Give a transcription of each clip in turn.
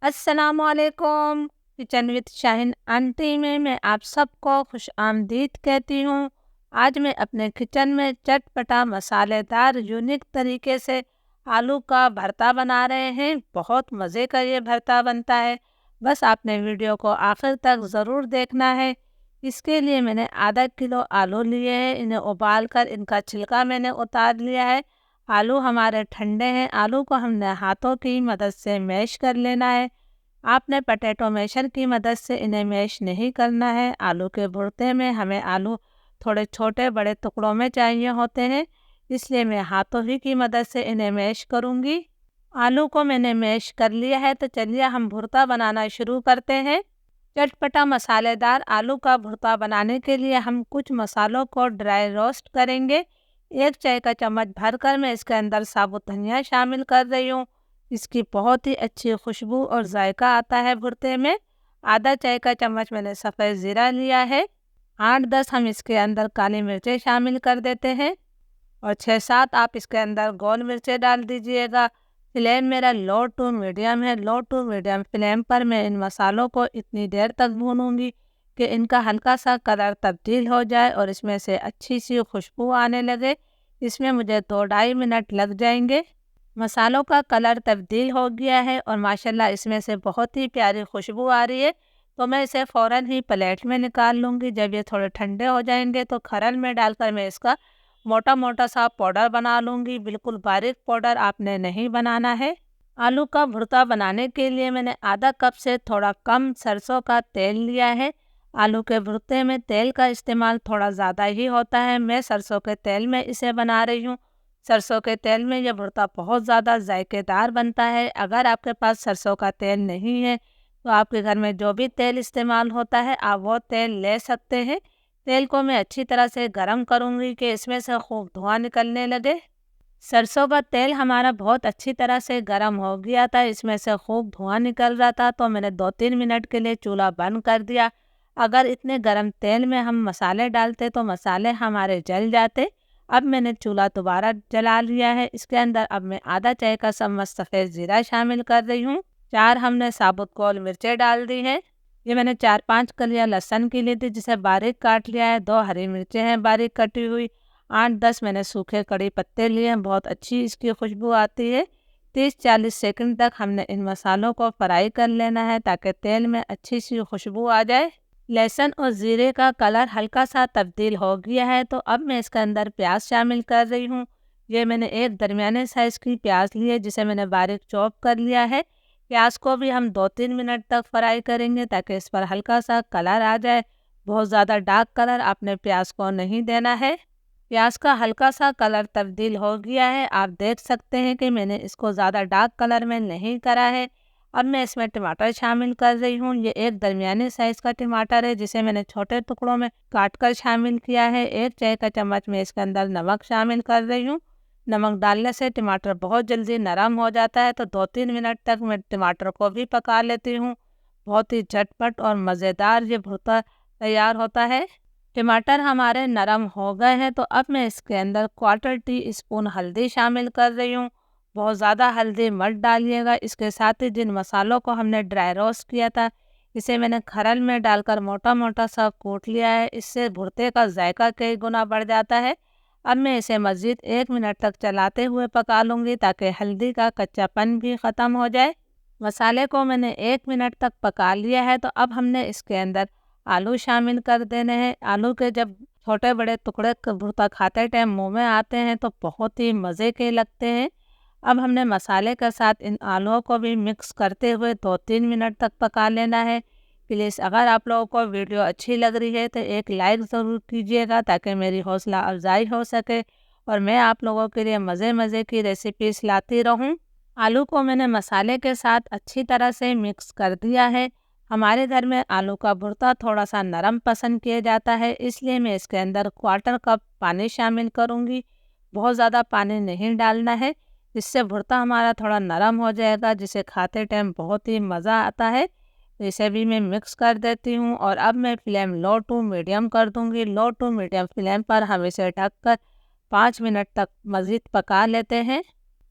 अस्सलामुअलैकुम। Kitchen with Shaheen aunty में मैं आप सबको खुश आमदीद कहती हूँ। आज मैं अपने किचन में चटपटा मसालेदार यूनिक तरीके से आलू का भरता बना रहे हैं। बहुत मज़े का ये भरता बनता है। बस आपने वीडियो को आखिर तक ज़रूर देखना है। इसके लिए मैंने आधा किलो आलू लिए हैं। इन्हें उबाल कर इनका छिलका मैंने उतार लिया है। आलू हमारे ठंडे हैं। आलू को हमने हाथों की मदद से मैश कर लेना है। आपने पोटैटो मैशर की मदद से इन्हें मैश नहीं करना है। आलू के भुर्ते में हमें आलू थोड़े छोटे बड़े टुकड़ों में चाहिए होते हैं, इसलिए मैं हाथों ही की मदद से इन्हें मैश करूँगी। आलू को मैंने मैश कर लिया है, तो चलिए हम भुर्ता बनाना शुरू करते हैं। चटपटा मसालेदार आलू का भुर्ता बनाने के लिए हम कुछ मसालों को ड्राई रोस्ट करेंगे। 1 चाय का चम्मच भरकर मैं इसके अंदर साबुत धनिया शामिल कर रही हूँ। इसकी बहुत ही अच्छी खुशबू और जायका आता है भुर्ते में। आधा चाय का चम्मच मैंने सफ़ेद ज़ीरा लिया है। 8-10 हम इसके अंदर काली मिर्चें शामिल कर देते हैं और 6-7 आप इसके अंदर गोल मिर्चें डाल दीजिएगा। फ्लेम मेरा लो टू मीडियम है। लो टू मीडियम फ्लेम पर मैं इन मसालों को इतनी देर तक भूनूंगी कि इनका हल्का सा कलर तब्दील हो जाए और इसमें से अच्छी सी खुशबू आने लगे। इसमें मुझे 2-2.5 मिनट लग जाएंगे। मसालों का कलर तब्दील हो गया है और माशाल्लाह इसमें से बहुत ही प्यारी खुशबू आ रही है, तो मैं इसे फ़ौरन ही प्लेट में निकाल लूँगी। जब ये थोड़े ठंडे हो जाएंगे तो खरल में डालकर मैं इसका मोटा मोटा सा पाउडर बना लूँगी। बिल्कुल बारीक पाउडर आपने नहीं बनाना है। आलू का भुर्ता बनाने के लिए मैंने आधा कप से थोड़ा कम सरसों का तेल लिया है। आलू के भुर्ते में तेल का इस्तेमाल थोड़ा ज़्यादा ही होता है। मैं सरसों के तेल में इसे बना रही हूँ। सरसों के तेल में यह भुर्ता बहुत ज़्यादा जायकेदार बनता है। अगर आपके पास सरसों का तेल नहीं है तो आपके घर में जो भी तेल इस्तेमाल होता है आप वो तेल ले सकते हैं। तेल को मैं अच्छी तरह से गरम करूँगी कि इसमें से खूब धुआं निकलने लगे। सरसों का तेल हमारा बहुत अच्छी तरह से गरम हो गया था, इसमें से खूब धुआं निकल रहा था, तो मैंने 2-3 मिनट के लिए चूल्हा बंद कर दिया। अगर इतने गरम तेल में हम मसाले डालते तो मसाले हमारे जल जाते। अब मैंने चूल्हा दोबारा जला लिया है। इसके अंदर अब मैं आधा चाय का चम्मच सफ़ेद ज़ीरा शामिल कर रही हूँ। 4 हमने साबुत गोल मिर्चें डाल दी हैं। ये मैंने 4-5 कलियां लहसुन की ली थी जिसे बारीक काट लिया है। 2 हरी मिर्चें हैं बारीक कटी हुई। 8-10 मैंने सूखे कड़ी पत्ते लिए हैं, बहुत अच्छी इसकी खुशबू आती है। 30-40 सेकंड तक हमने इन मसालों को फ्राई कर लेना है ताकि तेल में अच्छी सी खुशबू आ जाए। लहसुन और ज़ीरे का कलर हल्का सा तब्दील हो गया है, तो अब मैं इसके अंदर प्याज शामिल कर रही हूँ। ये मैंने एक दरमियाने साइज़ की प्याज ली है जिसे मैंने बारीक चॉप कर लिया है। प्याज को भी हम 2-3 मिनट तक फ्राई करेंगे ताकि इस पर हल्का सा कलर आ जाए। बहुत ज़्यादा डार्क कलर आपने प्याज को नहीं देना है। प्याज का हल्का सा कलर तब्दील हो गया है। आप देख सकते हैं कि मैंने इसको ज़्यादा डार्क कलर में नहीं करा है। अब मैं इसमें टमाटर शामिल कर रही हूँ। ये एक दरमियाने साइज़ का टमाटर है जिसे मैंने छोटे टुकड़ों में काट कर शामिल किया है। 1 चाय का चम्मच मैं इसके अंदर नमक शामिल कर रही हूँ। नमक डालने से टमाटर बहुत जल्दी नरम हो जाता है, तो 2-3 मिनट तक मैं टमाटर को भी पका लेती हूँ। बहुत ही झटपट और मज़ेदार ये भुर्ता तैयार होता है। टमाटर हमारे नरम हो गए हैं, तो अब मैं इसके अंदर 1/4 टी स्पून हल्दी शामिल कर रही हूँ। बहुत ज़्यादा हल्दी मत डालिएगा। इसके साथ ही जिन मसालों को हमने ड्राई रोस्ट किया था इसे मैंने खरल में डालकर मोटा मोटा सा कूट लिया है। इससे भुर्ते का जायका कई गुना बढ़ जाता है। अब मैं इसे मज़ीद 1 मिनट तक चलाते हुए पका लूँगी ताकि हल्दी का कच्चापन भी ख़त्म हो जाए। मसाले को मैंने 1 मिनट तक पका लिया है, तो अब हमने इसके अंदर आलू शामिल कर देने हैं। आलू के जब छोटे बड़े टुकड़े भुर्ता खाते टाइम मुंह में आते हैं तो बहुत ही मज़े के लगते हैं। अब हमने मसाले के साथ इन आलूओं को भी मिक्स करते हुए 2-3 मिनट तक पका लेना है। प्लीज़ अगर आप लोगों को वीडियो अच्छी लग रही है तो एक लाइक ज़रूर कीजिएगा ताकि मेरी हौसला अफजाई हो सके और मैं आप लोगों के लिए मज़े मज़े की रेसिपीज़ लाती रहूं। आलू को मैंने मसाले के साथ अच्छी तरह से मिक्स कर दिया है। हमारे घर में आलू का भुर्ता थोड़ा सा नरम पसंद किया जाता है, इसलिए मैं इसके अंदर 1/4 कप पानी शामिल करूँगी। बहुत ज़्यादा पानी नहीं डालना है, इससे भुर्ता हमारा थोड़ा नरम हो जाएगा जिसे खाते टाइम बहुत ही मज़ा आता है। तो इसे भी मैं मिक्स कर देती हूँ और अब मैं फ्लेम लो टू मीडियम कर दूँगी। लो टू मीडियम फ्लेम पर हम इसे ढककर 5 मिनट तक मज़ीद पका लेते हैं।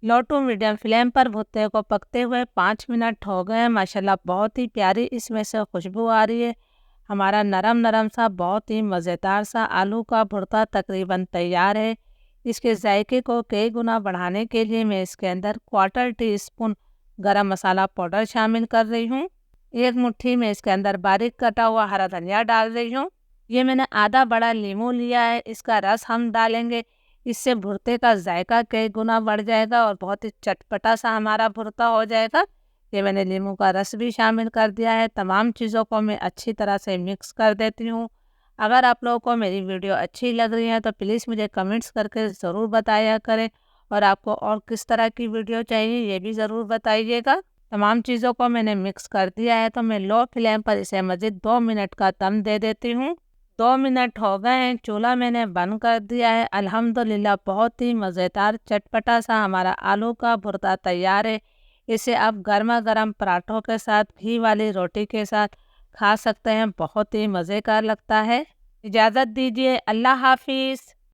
लो टू मीडियम फ्लेम पर भुट्टे को पकते हुए 5 मिनट हो गए हैं। माशाल्लाह बहुत ही प्यारी इसमें से खुशबू आ रही है। हमारा नरम नरम सा बहुत ही मज़ेदार सा आलू का भुर्ता तकरीबन तैयार है। इसके जायके को कई गुना बढ़ाने के लिए मैं इसके अंदर 1/4 टीस्पून गरम मसाला पाउडर शामिल कर रही हूँ। 1 मुट्ठी में इसके अंदर बारीक कटा हुआ हरा धनिया डाल रही हूँ। ये मैंने आधा बड़ा नींबू लिया है, इसका रस हम डालेंगे। इससे भुर्ते का जायका कई गुना बढ़ जाएगा और बहुत ही चटपटा सा हमारा भुर्ता हो जाएगा। ये मैंने नींबू का रस भी शामिल कर दिया है। तमाम चीज़ों को मैं अच्छी तरह से मिक्स कर देती हूँ। अगर आप लोगों को मेरी वीडियो अच्छी लग रही है तो प्लीज़ मुझे कमेंट्स करके ज़रूर बताया करें, और आपको और किस तरह की वीडियो चाहिए ये भी ज़रूर बताइएगा। तमाम चीज़ों को मैंने मिक्स कर दिया है तो मैं लो फ्लेम पर इसे मज़ीद 2 मिनट का दम दे देती हूँ। 2 मिनट हो गए हैं, चूल्हा मैंने बंद कर दिया है। अल्हम्दुलिल्लाह बहुत ही मज़ेदार चटपटा सा हमारा आलू का भुर्ता तैयार है। इसे आप गर्मा गर्म पराठों के साथ, घी वाली रोटी के साथ खा सकते हैं। बहुत ही मज़े का लगता है। इजाज़त दीजिए, अल्लाह हाफिज़।